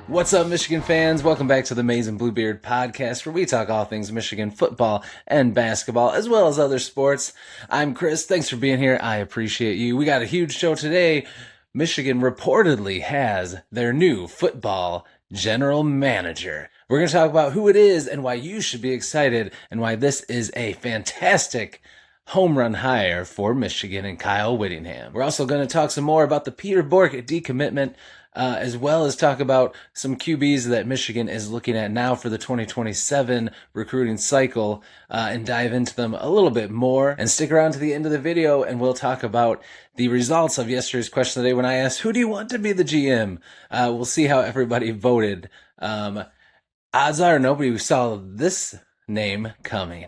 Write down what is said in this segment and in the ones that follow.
What's up, Michigan fans? Welcome back to the Maize and Bluebeard podcast, where we talk all things Michigan football and basketball, as well as other sports. I'm Chris. Thanks for being here. I appreciate you. We got a huge show today. Michigan reportedly has their new football general manager. We're going to talk about who it is and why you should be excited and why this is a fantastic home run hire for Michigan and Kyle Whittingham. We're also going to talk some more about the Peter Bourque decommitment, as well as talk about some QBs that Michigan is looking at now for the 2027 recruiting cycle, and dive into them a little bit more. And stick around to the end of the video and we'll talk about the results of yesterday's question today when I asked, who do you want to be the GM? We'll see how everybody voted. Odds are nobody saw this name coming.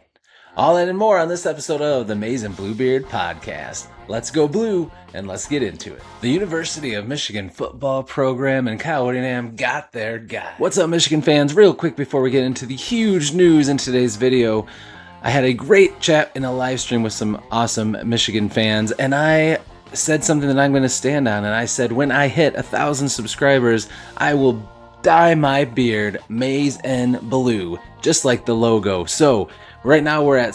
All that and more on this episode of the Maize and Bluebeard podcast. Let's go blue and let's get into it. The University of Michigan football program and Kyle Whittingham got their guy. What's up, Michigan fans? Real quick before we get into the huge news in today's video, I had a great chat in a live stream with some awesome Michigan fans, and I said something that I'm going to stand on, and I said when I hit 1,000 subscribers, I will dye my beard maize and blue, just like the logo. So right now we're at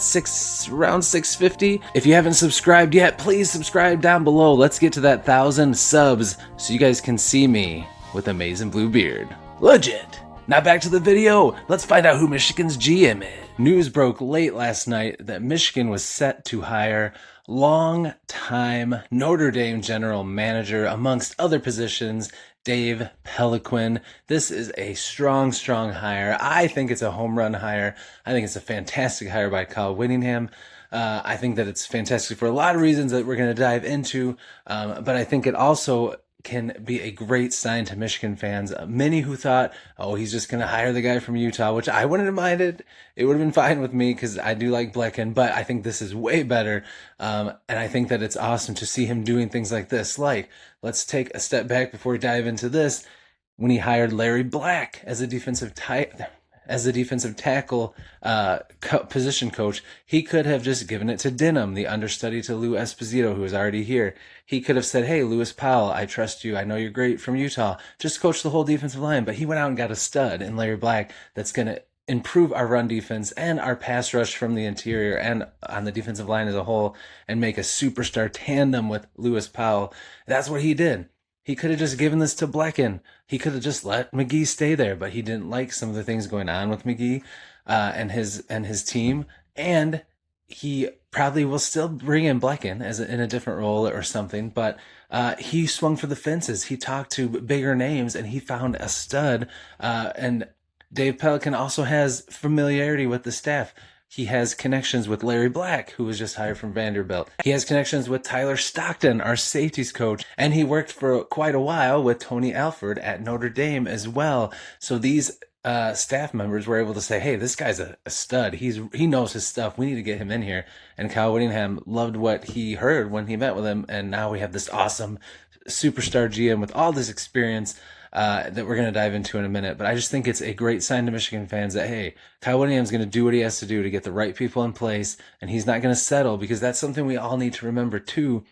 around 650. If you haven't subscribed yet, please subscribe down below. Let's get to that 1,000 subs so you guys can see me with a maize and blue beard. Legit. Now back to the video. Let's find out who Michigan's GM is. News broke late last night that Michigan was set to hire long-time Notre Dame general manager, amongst other positions, Dave Peloquin. This is a strong hire. I think it's a home run hire. I think it's a fantastic hire by Kyle Whittingham. I think that it's fantastic for a lot of reasons that we're going to dive into, but I think it also can be a great sign to Michigan fans. Many who thought, oh, he's just going to hire the guy from Utah, which I wouldn't have minded. It would have been fine with me because I do like Blecken, but I think this is way better. And I think that it's awesome to see him doing things like this. Like, let's take a step back before we dive into this. When he hired Larry Black as a defensive tackle position coach, he could have just given it to Denham, the understudy to Lou Esposito, who was already here. He could have said, hey, Lewis Powell, I trust you. I know you're great from Utah. Just coach the whole defensive line. But he went out and got a stud in Larry Black that's going to improve our run defense and our pass rush from the interior and on the defensive line as a whole, and make a superstar tandem with Lewis Powell. That's what he did. He could have just given this to Blecken. He could have just let McGee stay there, but he didn't like some of the things going on with McGee and his team. And he probably will still bring in Blecken in a different role or something, but he swung for the fences. He talked to bigger names and he found a stud. And Dave Peloquin also has familiarity with the staff. He has connections with Larry Black, who was just hired from Vanderbilt. He has connections with Tyler Stockton, our safeties coach, and he worked for quite a while with Tony Alford at Notre Dame as well. So these staff members were able to say, hey, this guy's a stud. He knows his stuff. We need to get him in here. And Kyle Whittingham loved what he heard when he met with him, and now we have this awesome superstar GM with all this experience that we're going to dive into in a minute. But I just think it's a great sign to Michigan fans that, hey, Kyle Whittingham's going to do what he has to do to get the right people in place, and he's not going to settle, because that's something we all need to remember too.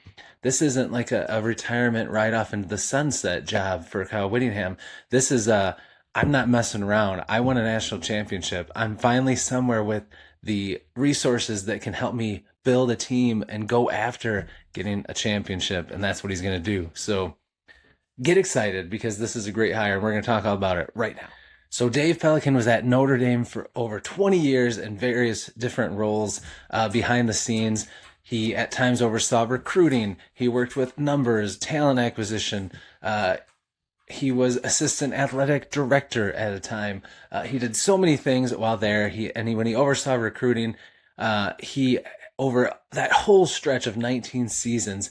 This isn't like a retirement ride off into the sunset job for Kyle Whittingham. This is I'm not messing around. I won a national championship. I'm finally somewhere with the resources that can help me build a team and go after getting a championship, and that's what he's going to do. So get excited, because this is a great hire, and we're going to talk all about it right now. So Dave Peloquin was at Notre Dame for over 20 years in various different roles behind the scenes. He at times oversaw recruiting. He worked with numbers, talent acquisition. He was assistant athletic director at a time. He did so many things while there. When he oversaw recruiting, he over that whole stretch of 19 seasons,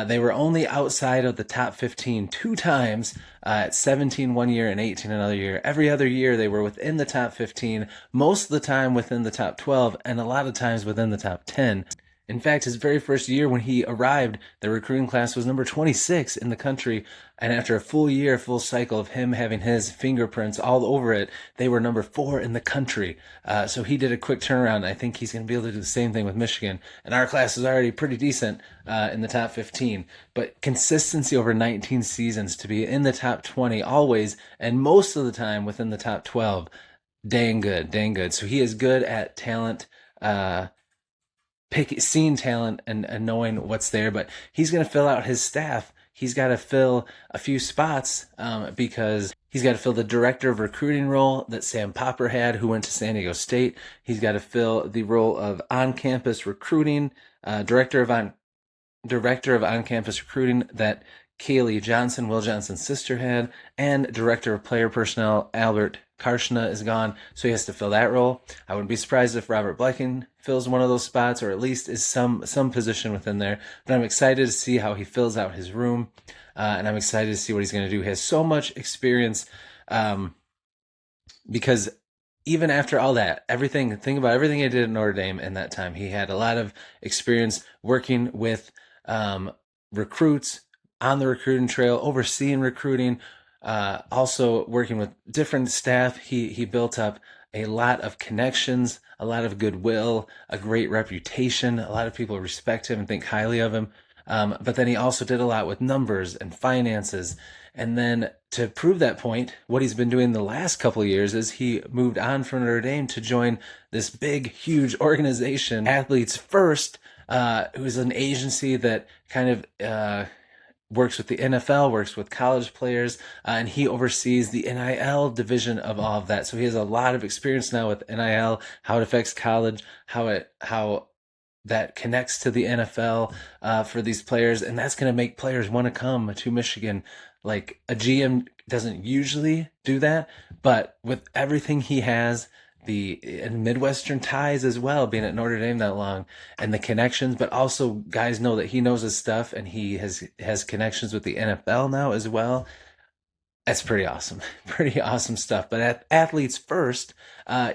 they were only outside of the top 15 two times, at 17 one year and 18 another year. Every other year they were within the top 15, most of the time within the top 12, and a lot of times within the top 10. In fact, his very first year when he arrived, the recruiting class was number 26 in the country. And after a full year, full cycle of him having his fingerprints all over it, they were number 4 in the country. So he did a quick turnaround. I think he's going to be able to do the same thing with Michigan. And our class is already pretty decent in the top 15. But consistency over 19 seasons to be in the top 20 always, and most of the time within the top 12, dang good, dang good. So he is good at talent, seeing talent and knowing what's there, but he's going to fill out his staff. He's got to fill a few spots because he's got to fill the director of recruiting role that Sam Popper had, who went to San Diego State. He's got to fill the role of on-campus recruiting, director of on-campus recruiting that Kaylee Johnson, Will Johnson's sister, had, and director of player personnel Albert Karshna is gone, so he has to fill that role. I wouldn't be surprised if Robert Blecken fills one of those spots, or at least is some position within there. But I'm excited to see how he fills out his room, and I'm excited to see what he's going to do. He has so much experience, because even after all that, think about everything he did at Notre Dame in that time. He had a lot of experience working with recruits on the recruiting trail, overseeing recruiting, also working with different staff. He built up a lot of connections, a lot of goodwill, a great reputation. A lot of people respect him and think highly of him. But then he also did a lot with numbers and finances. And then to prove that point, what he's been doing the last couple of years is he moved on from Notre Dame to join this big, huge organization, Athletes First, who's an agency that kind of works with the NFL, works with college players, and he oversees the NIL division of all of that. So he has a lot of experience now with NIL, how it affects college, how that connects to the NFL for these players, and that's going to make players want to come to Michigan. Like, a GM doesn't usually do that, but with everything he has, and Midwestern ties as well, being at Notre Dame that long, and the connections, but also guys know that he knows his stuff, and he has connections with the NFL now as well. That's pretty awesome. Pretty awesome stuff. But at Athletes First,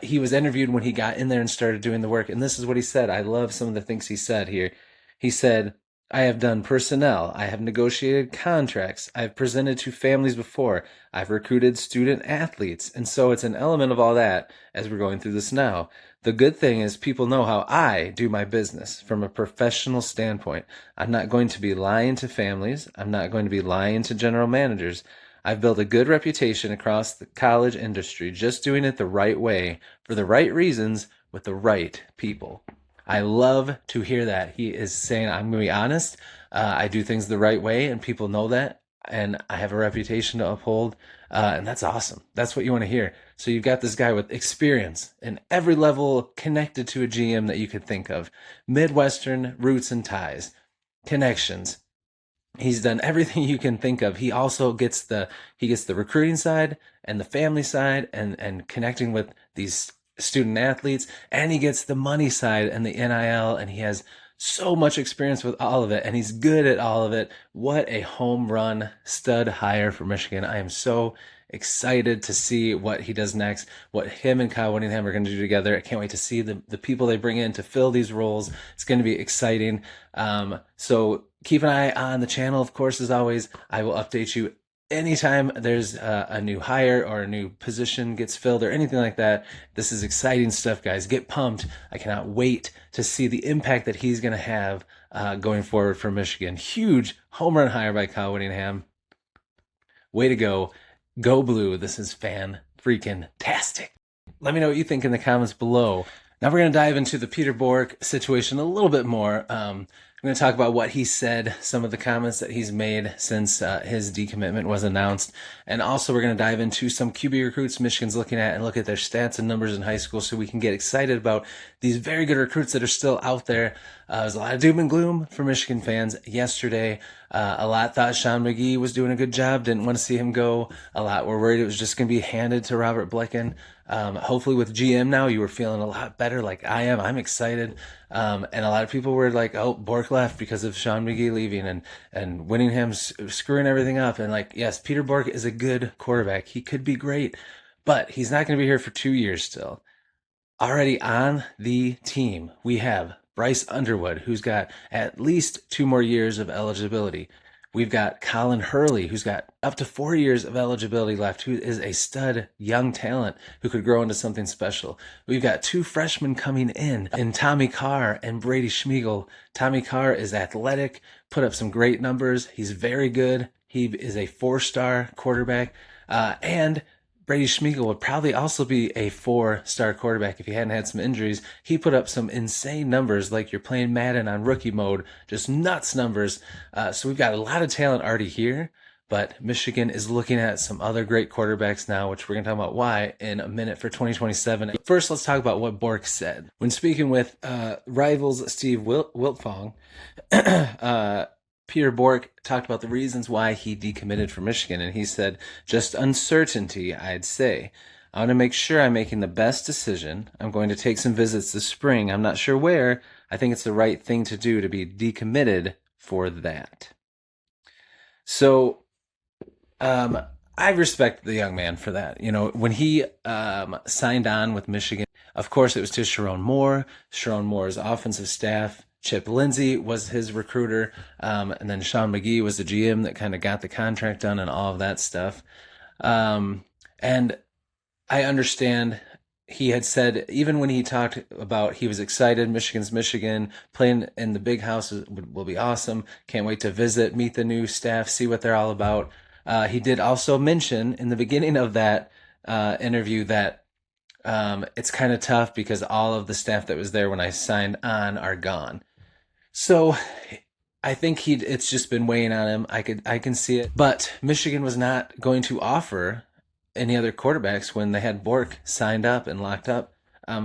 he was interviewed when he got in there and started doing the work. And this is what he said. I love some of the things he said here. He said, "I have done personnel. I have negotiated contracts. I've presented to families before. I've recruited student athletes." And so it's an element of all that as we're going through this now. The good thing is people know how I do my business from a professional standpoint. I'm not going to be lying to families. I'm not going to be lying to general managers. I've built a good reputation across the college industry, just doing it the right way, for the right reasons, with the right people. I love to hear that. He is saying, I'm going to be honest. I do things the right way, and people know that, and I have a reputation to uphold, and that's awesome. That's what you want to hear. So you've got this guy with experience in every level connected to a GM that you could think of. Midwestern roots and ties, connections. He's done everything you can think of. He also gets the recruiting side and the family side and connecting with these student athletes, and he gets the money side and the NIL, and he has so much experience with all of it, and he's good at all of it. What a home run stud hire for Michigan. I am so excited to see what he does next, what him and Kyle Whittingham are going to do together. I can't wait to see the people they bring in to fill these roles. It's going to be exciting. So keep an eye on the channel, of course, as always. I will update you anytime there's a new hire or a new position gets filled or anything like that. This is exciting stuff, guys. Get pumped. I cannot wait to see the impact that he's going to have going forward for Michigan. Huge home run hire by Kyle Whittingham. Way to go. Go Blue. This is fan-freaking-tastic. Let me know what you think in the comments below. Now we're going to dive into the Peter Bourque situation a little bit more. I'm going to talk about what he said, some of the comments that he's made since his decommitment was announced. And also we're going to dive into some QB recruits Michigan's looking at and look at their stats and numbers in high school so we can get excited about these very good recruits that are still out there. There's a lot of doom and gloom for Michigan fans yesterday. A lot thought Sean McGee was doing a good job, didn't want to see him go. A lot were worried it was just going to be handed to Robert Blecken. Hopefully with GM now, you were feeling a lot better like I am. I'm excited. And a lot of people were like, oh, Borque left because of Sean McGee leaving and Whittingham screwing everything up. And like, yes, Peter Bourque is a good quarterback. He could be great, but he's not going to be here for 2 years still. Already on the team, we have Bryce Underwood, who's got at least 2 more years of eligibility. We've got Colin Hurley, who's got up to 4 years of eligibility left, who is a stud young talent who could grow into something special. We've got 2 freshmen coming in Tommy Carr and Brady Schmiegel. Tommy Carr is athletic, put up some great numbers. He's very good. He is a 4-star quarterback. And Brady Schmiegel would probably also be a 4-star quarterback if he hadn't had some injuries. He put up some insane numbers, like you're playing Madden on rookie mode, just nuts numbers. So we've got a lot of talent already here, but Michigan is looking at some other great quarterbacks now, which we're going to talk about why in a minute for 2027. First, let's talk about what Borque said. When speaking with rivals Steve Wiltfong, Peter Bourque talked about the reasons why he decommitted from Michigan, and he said, just uncertainty, I'd say. I want to make sure I'm making the best decision. I'm going to take some visits this spring. I'm not sure where. I think it's the right thing to do to be decommitted for that. So, I respect the young man for that. You know, when he signed on with Michigan, of course, it was to Sharon Moore. Sharon Moore's offensive staff. Chip Lindsey was his recruiter, and then Sean McGee was the GM that kind of got the contract done and all of that stuff. And I understand he had said, even when he talked about he was excited, Michigan's Michigan, playing in the big house will be awesome. Can't wait to visit, meet the new staff, see what they're all about. He did also mention in the beginning of that interview that it's kind of tough because all of the staff that was there when I signed on are gone. So I think it's just been weighing on him. I can see it. But Michigan was not going to offer any other quarterbacks when they had Borque signed up and locked up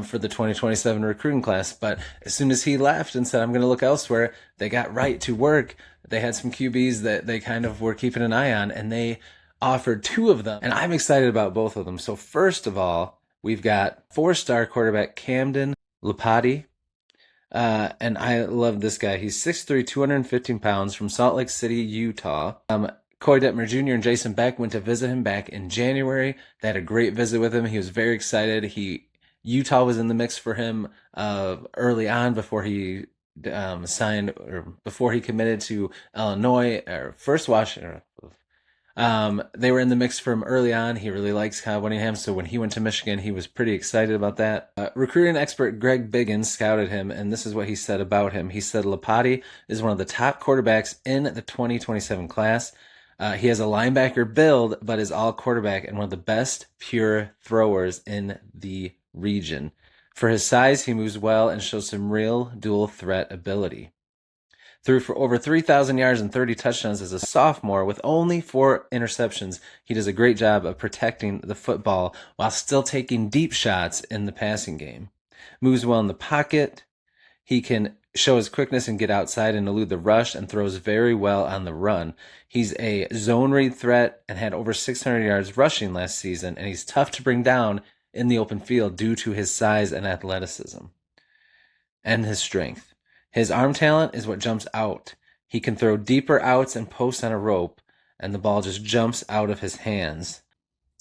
for the 2027 recruiting class. But as soon as he left and said, I'm going to look elsewhere, they got right to work. They had some QBs that they kind of were keeping an eye on, and they offered 2 of them. And I'm excited about both of them. So first of all, we've got 4-star quarterback Camden Lipati. And I love this guy. He's 6'3", 215 pounds from Salt Lake City, Utah. Coy Detmer Jr. and Jason Beck went to visit him back in January. They had a great visit with him. He was very excited. Utah was in the mix for him early on before he signed or before he committed to Illinois or First Washington. They were in the mix for him early on. He really likes Kyle Whittingham, so when he went to Michigan, he was pretty excited about that. Recruiting expert Greg Biggins scouted him, and this is what he said about him. He said Lipati is one of the top quarterbacks in the 2027 class. He has a linebacker build, but is all quarterback and one of the best pure throwers in the region. For his size, he moves well and shows some real dual threat ability. Threw for over 3,000 yards and 30 touchdowns as a sophomore with only 4 interceptions. He does a great job of protecting the football while still taking deep shots in the passing game. Moves well in the pocket. He can show his quickness and get outside and elude the rush, and throws very well on the run. He's a zone read threat and had over 600 yards rushing last season, and he's tough to bring down in the open field due to his size and athleticism and his strength. His arm talent is what jumps out. He can throw deeper outs and posts on a rope, and the ball just jumps out of his hands.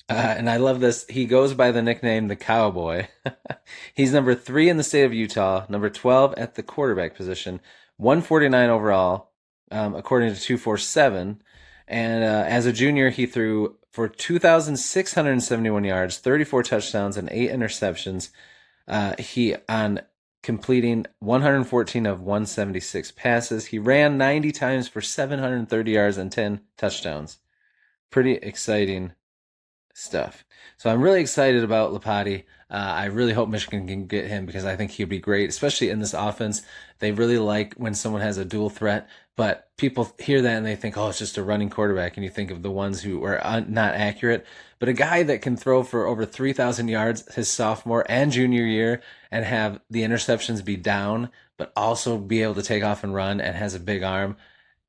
And I love this. He goes by the nickname the Cowboy. He's number 3 in the state of Utah, number 12 at the quarterback position, 149 overall, according to 247. And as a junior, he threw for 2,671 yards, 34 touchdowns, and 8 interceptions. Completing 114 of 176 passes. He ran 90 times for 730 yards and 10 touchdowns. Pretty exciting stuff. So I'm really excited about Lipati. I really hope Michigan can get him because I think he'd be great, especially in this offense. They really like when someone has a dual threat, but people hear that and they think, oh, it's just a running quarterback, and you think of the ones who are not accurate. But a guy that can throw for over 3,000 yards his sophomore and junior year and have the interceptions be down, but also be able to take off and run and has a big arm,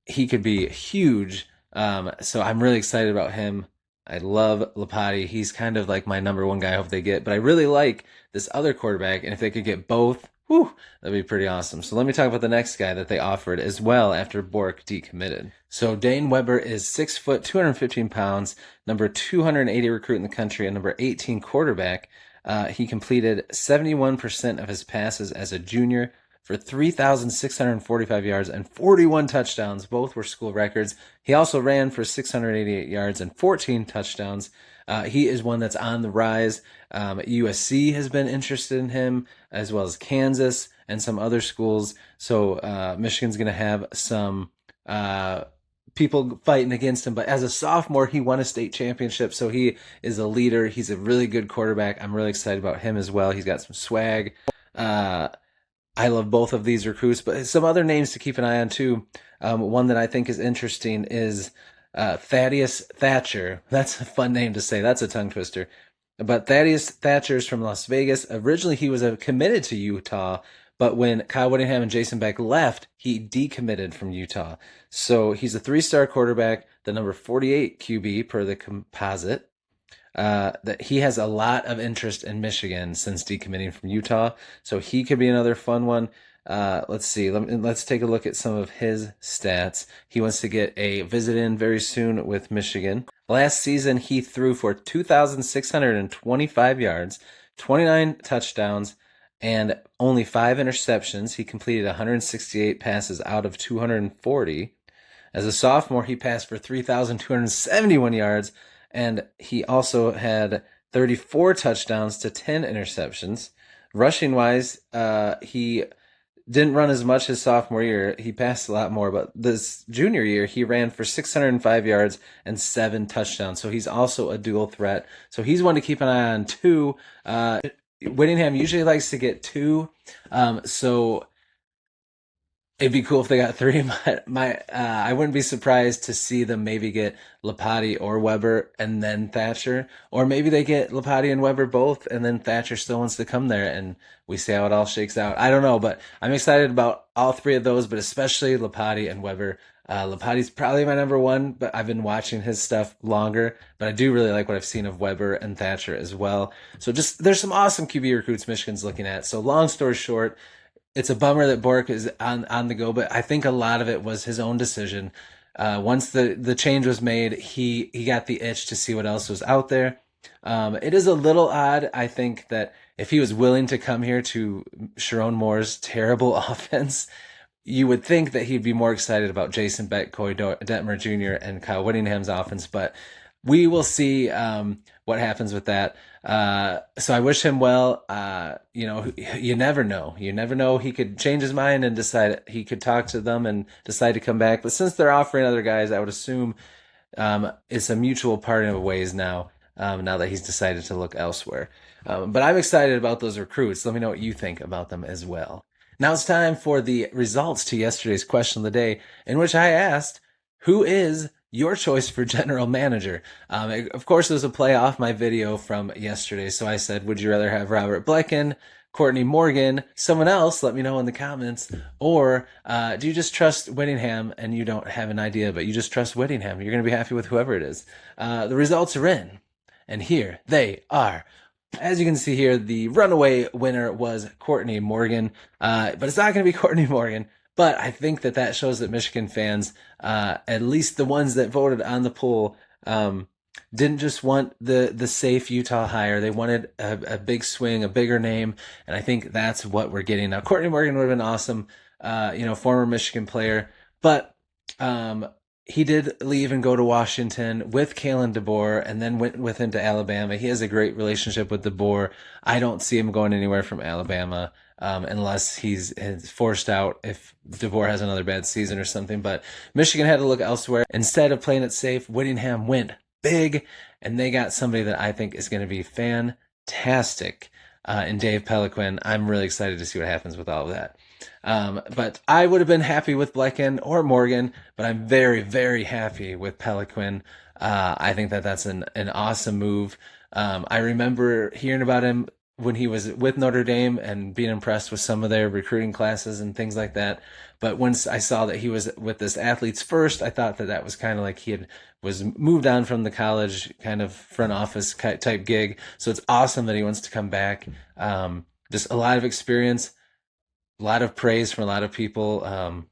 he could be huge. So I'm really excited about him. I love Lipati. He's kind of like my number 1 guy I hope they get. But I really like this other quarterback, and if they could get both, that'd be pretty awesome. So let me talk about the next guy that they offered as well after Borque decommitted. So Dane Weber is 6 foot, 215 pounds, number 280 recruit in the country, and number 18 quarterback. He completed 71% of his passes as a junior, for 3,645 yards and 41 touchdowns. Both were school records. He also ran for 688 yards and 14 touchdowns. He is one that's on the rise. USC has been interested in him, as well as Kansas and some other schools. So Michigan's going to have some people fighting against him. But as a sophomore, he won a state championship, so he is a leader. He's a really good quarterback. I'm really excited about him as well. He's got some swag. I love both of these recruits, but some other names to keep an eye on too. One that I think is interesting is Thaddeus Thatcher. That's a fun name to say. That's a tongue twister. But Thaddeus Thatcher is from Las Vegas. Originally, he was committed to Utah, but when Kyle Whittingham and Jason Beck left, he decommitted from Utah. So he's a 3-star quarterback, the number 48 QB per the composite. That he has a lot of interest in Michigan since decommitting from Utah. So he could be another fun one. Let's see. Let's take a look at some of his stats. He wants to get a visit in very soon with Michigan. Last season, he threw for 2,625 yards, 29 touchdowns, and only 5 interceptions. He completed 168 passes out of 240. As a sophomore, he passed for 3,271 yards, and he also had 34 touchdowns to 10 interceptions. Rushing-wise, he didn't run as much his sophomore year. He passed a lot more, but this junior year, he ran for 605 yards and 7 touchdowns. So he's also a dual threat. So he's one to keep an eye on too. Whittingham usually likes to get 2. So it'd be cool if they got 3. But I wouldn't be surprised to see them maybe get Lapati or Weber and then Thatcher, or maybe they get Lapati and Weber both, and then Thatcher still wants to come there, and we see how it all shakes out. I don't know, but I'm excited about all 3 of those, but especially Lapati and Weber. Lapati's probably my number 1, but I've been watching his stuff longer. But I do really like what I've seen of Weber and Thatcher as well. So there's some awesome QB recruits Michigan's looking at. So long story short, it's a bummer that Borque is on the go, but I think a lot of it was his own decision. Once the change was made, he got the itch to see what else was out there. It is a little odd, I think, that if he was willing to come here to Sharon Moore's terrible offense, you would think that he'd be more excited about Jason Beck, Corey Detmer Jr., and Kyle Whittingham's offense, but we will see what happens with that. So I wish him well. You never know. You never know. He could change his mind and decide he could talk to them and decide to come back. But since they're offering other guys, I would assume it's a mutual parting of ways now. Now that he's decided to look elsewhere. But I'm excited about those recruits. Let me know what you think about them as well. Now it's time for the results to yesterday's question of the day, in which I asked, who is your choice for general manager? Of course, it was a play off my video from yesterday. So I said, would you rather have Robert Blecken, Courtney Morgan, someone else? Let me know in the comments. Or do you just trust Whittingham and you don't have an idea, but you just trust Whittingham? You're going to be happy with whoever it is. The results are in, and here they are. As you can see here, the runaway winner was Courtney Morgan, but it's not going to be Courtney Morgan. But I think that shows that Michigan fans, at least the ones that voted on the poll, didn't just want the safe Utah hire. They wanted a big swing, a bigger name, and I think that's what we're getting. Now, Courtney Morgan would have been awesome, former Michigan player, but he did leave and go to Washington with Kalen DeBoer and then went with him to Alabama. He has a great relationship with DeBoer. I don't see him going anywhere from Alabama unless he's forced out if DeBoer has another bad season or something. But Michigan had to look elsewhere. Instead of playing it safe, Whittingham went big, and they got somebody that I think is going to be fantastic in Dave Peloquin. I'm really excited to see what happens with all of that. But I would have been happy with Blecken or Morgan, but I'm very, very happy with Peloquin. I think that's an awesome move. I remember hearing about him when he was with Notre Dame and being impressed with some of their recruiting classes and things like that. But once I saw that he was with this Athletes First, I thought that was kind of like was moved on from the college kind of front office type gig. So it's awesome that he wants to come back. Just a lot of experience. A lot of praise from a lot of people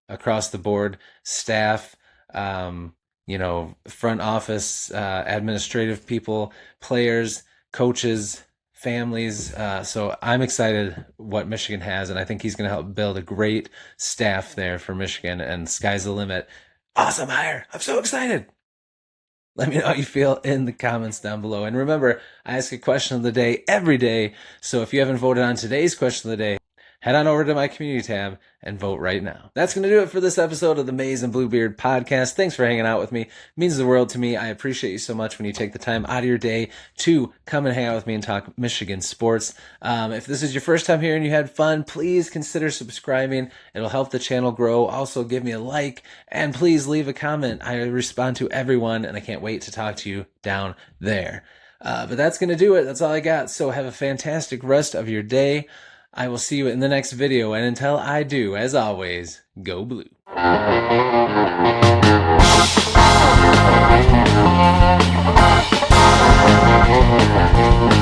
across the board, staff, front office, administrative people, players, coaches, families. So I'm excited what Michigan has, and I think he's going to help build a great staff there for Michigan, and sky's the limit. Awesome hire. I'm so excited. Let me know how you feel in the comments down below. And remember, I ask a question of the day every day. So if you haven't voted on today's question of the day, head on over to my community tab and vote right now. That's going to do it for this episode of the Maize and Bluebeard podcast. Thanks for hanging out with me. It means the world to me. I appreciate you so much when you take the time out of your day to come and hang out with me and talk Michigan sports. If this is your first time here and you had fun, please consider subscribing. It'll help the channel grow. Also, give me a like and please leave a comment. I respond to everyone and I can't wait to talk to you down there. But that's going to do it. That's all I got. So have a fantastic rest of your day. I will see you in the next video, and until I do, as always, go blue.